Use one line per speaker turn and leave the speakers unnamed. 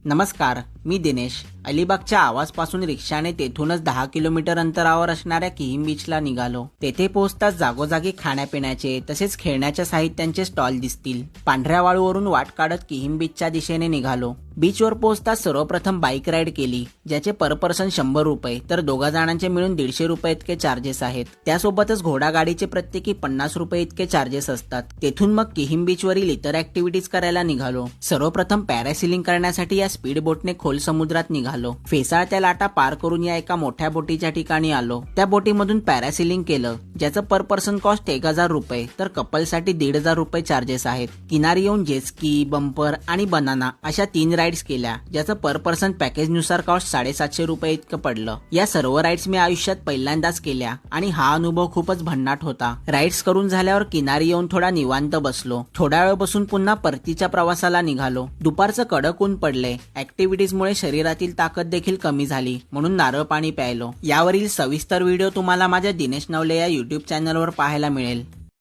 नमस्कार, मी दिनेश. अलिबागच्या आवाजपासून रिक्षाने तेथूनच 10 किलोमीटर अंतरावर असणाऱ्या किहिम बीचला निघालो. तेथे पोहोचताच जागोजागी खाण्यापिण्याचे तसेच खेळण्याच्या साहित्यांचे स्टॉल दिसतील. पांढऱ्या वाळूवरून वाट काढत किहिम बीचच्या दिशेने निघालो. बीचवर पोहोचताच सर्वप्रथम बाईक राईड केली, ज्याचे पर पर्सन 100 रुपये तर दोघा जणांचे मिळून 150 रुपये इतके चार्जेस आहेत. त्यासोबतच घोडागाडीचे प्रत्येकी 50 रुपये इतके चार्जेस असतात. तेथून मग किहिम बीचवरील इतर ऍक्टिव्हिटीज करायला निघालो. सर्वप्रथम पॅरासिलिंग करण्यासाठी या स्पीड बोटने खोल समुद्रात निघालो. फेसाळत्या लाटा पार करून या एका मोठ्या बोटीच्या ठिकाणी आलो. त्या बोटीमधून पॅरासिलिंग केलं, ज्याचं पर पर्सन कॉस्ट 1000 रुपये तर कपलसाठी 1500 रुपये चार्जेस आहेत. किनारी येऊन जेस्की, बंपर आणि बनाना अशा 3 राईड्स केल्या, ज्याचं पर पर्सन पॅकेज नुसार कॉस्ट 750 रुपये इतकं पडलं. या सर्व राईड्स मी आयुष्यात पहिल्यांदाच केल्या आणि हा अनुभव खूपच भन्नाट होता. राईड्स करून झाल्यावर किनारी येऊन थोडा निवांत बसलो. थोडा वेळ बसून पुन्हा परतीच्या प्रवासाला निघालो. दुपारचं कडक ऊन पडले. ऍक्टिव्हिटीजमुळे शरीरातील ताकद देखील कमी झाली, म्हणून नारळ पाणी प्यायलो. यावरील सविस्तर व्हिडिओ तुम्हाला माझ्या दिनेश नवले या युट्यूब चॅनलवर पाहायला मिळेल.